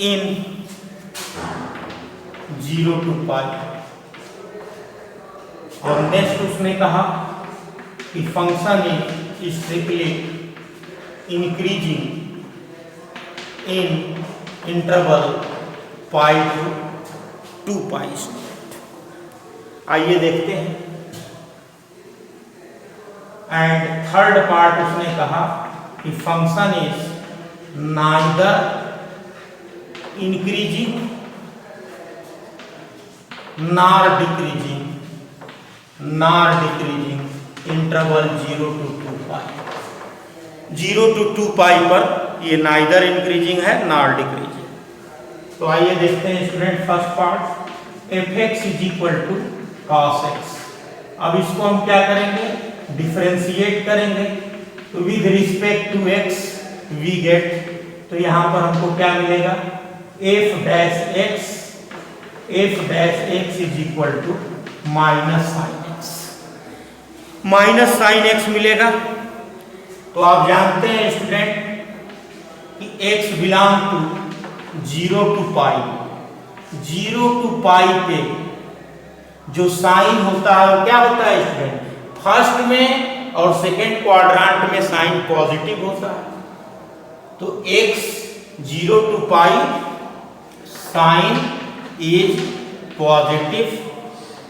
इन 0 to पाई। और next उसने कहा कि function is strictly increasing in interval pi to 2 pi. आइए देखते हैं। एंड थर्ड पार्ट उसने कहा कि function is neither increasing nor decreasing interval 0 to 2 pi. 0 to 2 pi पर ये नाइदर इंक्रीजिंग है नार डिक्रीजिंग। तो आइए देखते हैं student first part, F X is equal to cos X. अब इसको हम क्या करेंगे, डिफरेंशिएट करेंगे। तो with respect to X we get, तो यहां पर हमको क्या मिलेगा, F dash X is equal to minus sine X मिलेगा। तो आप जानते हैं स्टूडेंट कि X belong to 0 to pi. 0 to pi पे जो साइन होता है वो क्या होता है स्टूडेंट, फर्स्ट में और सेकेंड क्वाड्रेंट में साइन पॉजिटिव होता है। तो x 0 to pi sine is positive,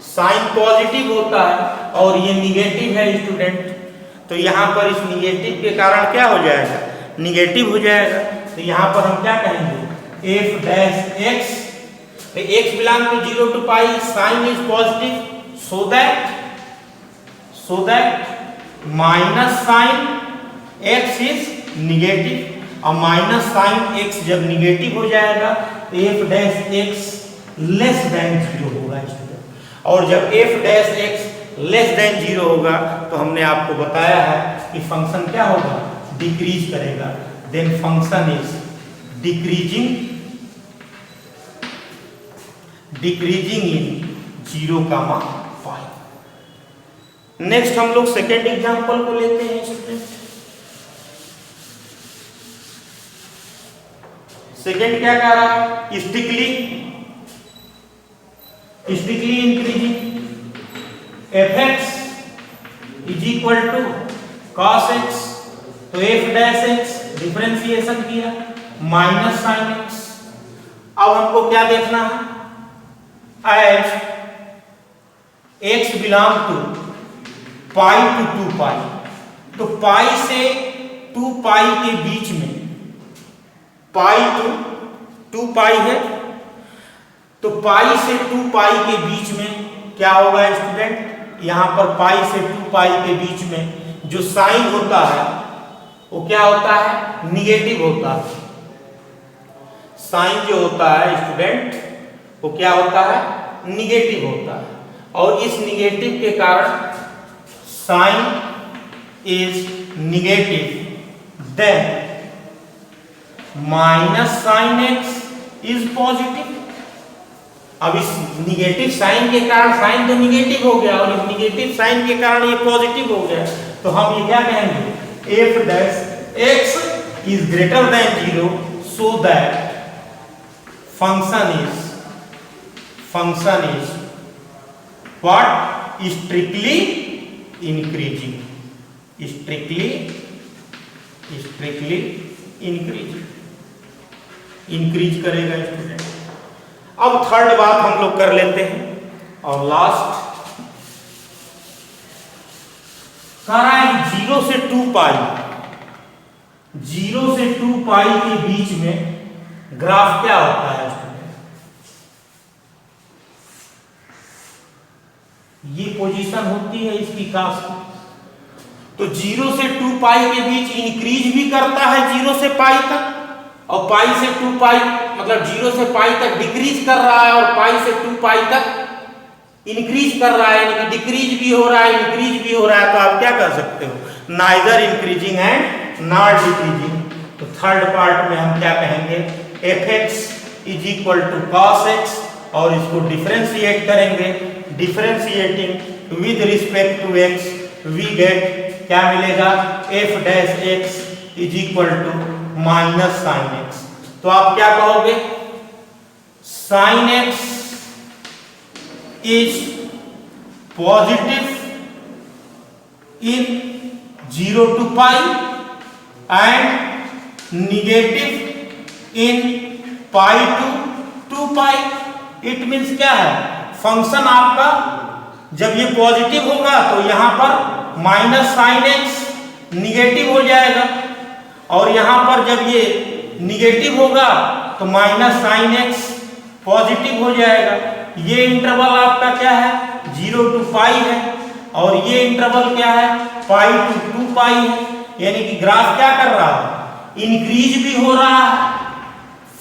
sine positive होता है और ये निगेटिव है स्टूडेंट। तो यहाँ पर इस निगेटिव के कारण क्या हो जाएगा, निगेटिव हो जाएगा। तो यहाँ पर हम क्या कहेंगे, F dash X, X belong to 0 to pi, sine is positive, so that minus sine X is negative. और माइनस साइन एक्स जब निगेटिव हो जाएगा तो F dash X less than 0 होगा स्टूडेंट। और जब F dash X less than 0 होगा तो हमने आपको बताया है कि फंक्शन क्या होगा, डिक्रीज करेगा। Then function is decreasing in 0, pi. Next हम लोग सेकेंड एग्जांपल को लेते हैं स्टूडेंट। सेकेंड क्या कह रहा है, strictly increasing F X is equal to cos X. तो एफ डैश एक्स डिफरेंशिएशन किया माइनस साइन एक्स। अब हमको क्या देखना है, as X belong to pi to 2 pi. तो पाई से 2 पाई के बीच में, पाई टू 2 पाई है, तो पाई से 2 पाई के बीच में क्या होगा स्टूडेंट, यहां पर पाई से 2 पाई के बीच में जो साइन होता है वो क्या होता है, निगेटिव होता है। साइन जो होता है स्टूडेंट वो क्या होता है, निगेटिव होता है। और इस निगेटिव के कारण sine is negative, then minus sine X is positive. अब इस निगेटिव साइन के कारण साइन तो निगेटिव हो गया और इस निगेटिव साइन के कारण ये पॉजिटिव हो गया। तो हम ये क्या कहेंगे, F dash X is greater then 0, so that function is what, strictly increasing, increase करेगा स्टूडेंट। अब थर्ड बात हम लोग कर लेते हैं और लास्ट करा है 0 से 2 पाई। 0 से 2 पाई के बीच में ग्राफ क्या होता है स्टूडेंट, ये पोजीशन होती है इसकी कास्ट। तो 0 से 2 पाई के बीच इंक्रीज भी करता है 0 से पाई तक, और पाई से 2 पाई मतलब 0 से पाई तक डिक्रीज कर रहा है, और पाई से 2 पाई तक इंक्रीज कर रहा है, यानी कि डिक्रीज भी हो रहा है इंक्रीज भी हो रहा है। तो आप क्या कर सकते हो, neither increasing and not decreasing. तो थर्ड पार्ट में हम क्या कहेंगे, F X is equal to cos X, और इसको डिफरेंशिएट करेंगे। Differentiating with respect to X we get क्या मिलेगा, F dash X is equal to minus sine X. तो तो आप क्या कहोगे, sine X is positive in 0 to pi and negative in pi to 2 pi. It means क्या है, function आपका जब ये पॉजिटिव होगा तो यहां पर माइनस साइन एक्स निगेटिव हो जाएगा, और यहां पर जब ये निगेटिव होगा तो माइनस साइन एक्स पॉजिटिव हो जाएगा। ये इंटरवल आपका क्या है, 0 to पाई है, और ये इंटरवल क्या है, पाई टू 2 पाई है। यानी कि ग्राफ क्या कर रहा है, इंक्रीज भी हो रहा है,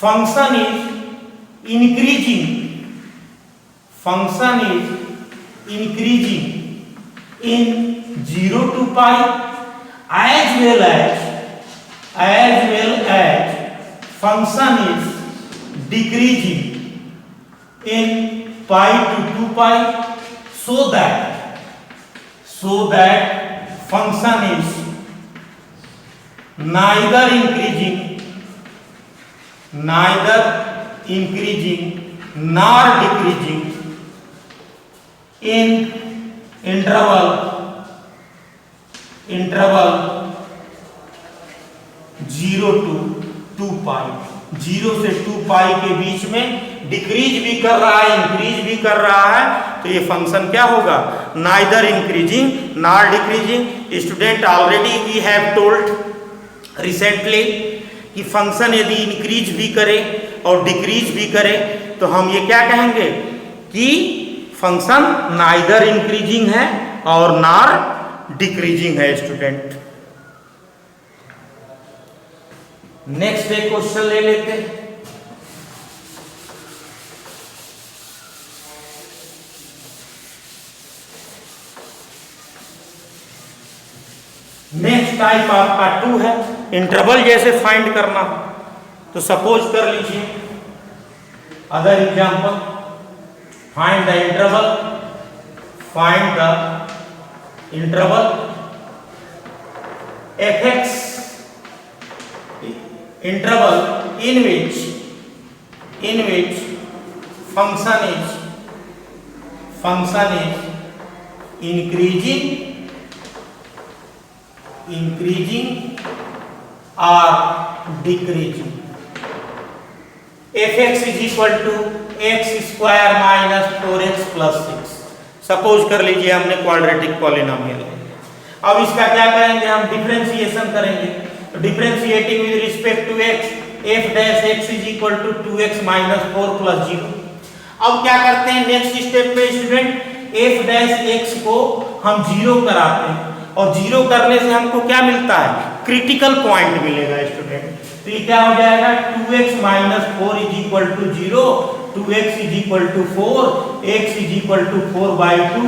function is increasing, function is increasing in 0 to pi as well as function is decreasing in pi to 2 pi, so that function is neither increasing nor decreasing in interval 0 to 2 pi. 0 से 2 पाई के बीच में decrease भी कर रहा है, increase भी कर रहा है, तो ये फंक्शन क्या होगा, neither increasing nor decreasing. Student already we have told recently कि फंक्शन यदि इंक्रीज भी करे और डिक्रीज भी करे तो हम ये क्या कहेंगे कि फंक्शन नाइदर इंक्रीजिंग है और नॉर डिक्रीजिंग है। स्टूडेंट नेक्स्ट एक क्वेश्चन ले लेते हैं। नेक्स्ट टाइप आपका 2 है, इंटरवल जैसे फाइंड करना। तो सपोज कर लीजिए, other example, find the interval fx, interval in which function is increasing or decreasing। fx is equal to x square minus 4x plus 6। Suppose कर लीजिए हमने क्वाड्रेटिक पॉलिनोमियल है। अब इसका क्या करेंगे, हम डिफरेंशिएशन करेंगे। तो differentiating with respect to x, f dash x is equal to 2x minus 4 plus 0। अब क्या करते हैं नेक्स्ट स्टेप पे स्टूडेंट, f डैश x को हम 0 कराते हैं, और 0 करने से हमको क्या मिलता है, क्रिटिकल पॉइंट मिलेगा स्टूडेंट। तो ये क्या हो जाएगा, 2x minus 4 is equal to 0, 2x is equal to 4, x is equal to 4/2,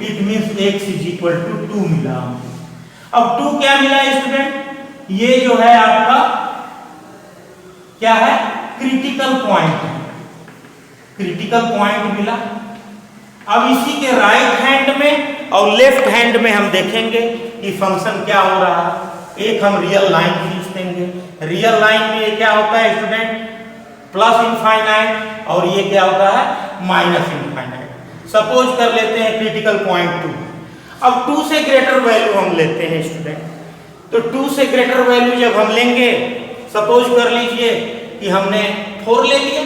it means x is equal to 2 मिला। अब 2 क्या मिला स्टूडेंट, ये जो है आपका क्या है, क्रिटिकल पॉइंट, क्रिटिकल पॉइंट मिला। अब इसी के राइट हैंड में और लेफ्ट हैंड में हम देखेंगे कि फंक्शन क्या हो रहा है। एक हम रियल लाइन खींच देंगे, रियल लाइन में ये क्या होता है स्टूडेंट, प्लस इनफाइनाइट, और ये क्या होता है, माइनस इनफाइनाइट। सपोज कर लेते हैं क्रिटिकल पॉइंट 2। अब 2 से ग्रेटर वैल्यू हम लेते हैं स्टूडेंट। तो 2 से ग्रेटर वैल्यू जब हम लेंगे, सपोज कर लीजिए कि हमने 4 ले लिया।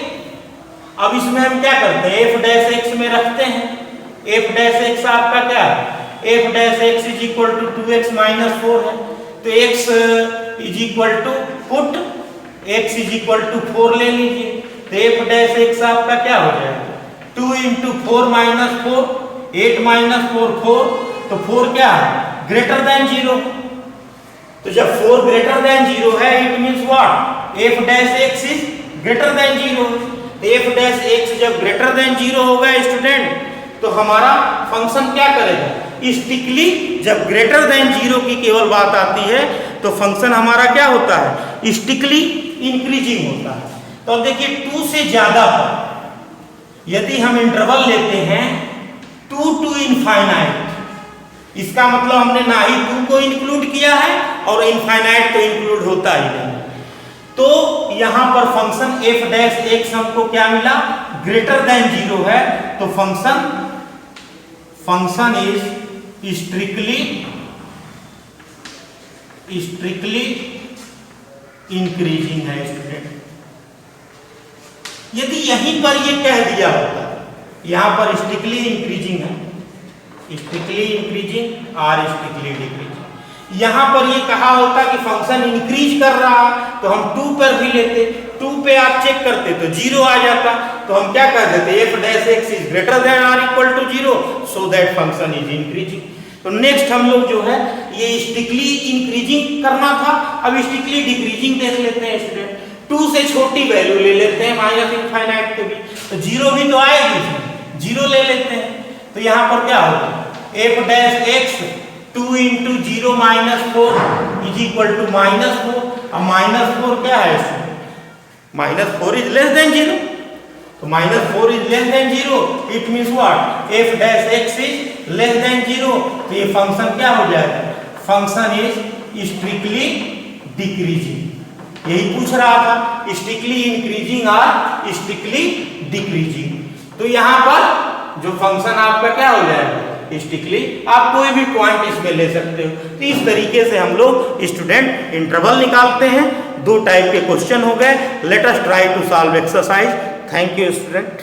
अब इसमें हम क्या करते हैं, f डैश x में रखते हैं। f डैश x आपका क्या है, f dash x is equal to 2x minus 4 है, तो x is equal to put x is equal to 4 ले लीजिए। तो f डैश x आपका क्या हो जाएगा, 2 इंटू 4 माइनस 4, 8 माइनस 4 4, तो 4 क्या है, ग्रेटर देन 0। तो जब 4 ग्रेटर देन 0 है, it means what, f dash x is greater then 0। f dash x जब ग्रेटर देन 0 होगा स्टूडेंट, तो हमारा फंक्शन क्या करेगा, स्टिकली जब ग्रेटर देन 0 की केवल बात आती है तो फंक्शन हमारा क्या होता है, स्टिकली इंक्रीजिंग होता है। तो अब देखिए 2 से ज्यादा पर यदि हम इंटरवल लेते हैं 2 to इनफाइनाइट, इसका मतलब हमने ना ही 2 को इंक्लूड किया है और इनफाइनाइट तो इंक्लूड होता ही नहीं। तो यहां पर फंक्शन f डैश x हमको क्या मिला, ग्रेटर देन 0 है, तो फंक्शन इज स्ट्रिक्टली इंक्रीजिंग है स्टूडेंट। यदि यहीं पर ये कह दिया होता, यहां पर स्ट्रिक्टली इंक्रीजिंग है, स्ट्रिक्टली इंक्रीजिंग और स्ट्रिक्टली डिक्रीजिंग, यहां पर ये कहा होता कि फंक्शन इंक्रीज कर रहा तो हम 2 पर भी लेते, 2 पे आप चेक करते तो 0 आ जाता, तो हम क्या कर देते, f dash x is greater than और equal to 0, so that function is increasing. तो नेक्स्ट हम लोग जो है ये स्ट्रिक्टली इंक्रीजिंग करना था, अब स्ट्रिक्टली डिक्रीजिंग देख लेते हैं स्टूडेंट। 2 से छोटी वैल्यू ले लेते हैं माइनस इनफाइनाइट के भी, तो 0 भी तो आएगी, 0 ले लेते हैं, तो यहाँ पर क्या होगा, f dash x 2 into 0 minus 4 is equal to -4, अब -4 क्या है, -4 is less than 0, तो -4 is less than 0, it means what, f dash x is less than 0, तो ये फंक्शन क्या हो जाएगा, फंक्शन इज स्ट्रिक्टली डिक्रीजिंग। यही पूछ रहा था, स्ट्रिक्टली इंक्रीजिंग और स्ट्रिक्टली डिक्रीजिंग, तो यहाँ पर जो फंक्शन आपका क्या हो जाएगा, स्ट्रिक्टली, आप कोई भी पॉइंट इसमें ले सकते हो। तो इस तरीके से हम लोग स्टूडेंट इंटरवल निकालते हैं। 2 टाइप के क्वेश्चन हो गए। Let us try to solve exercise. Thank you student.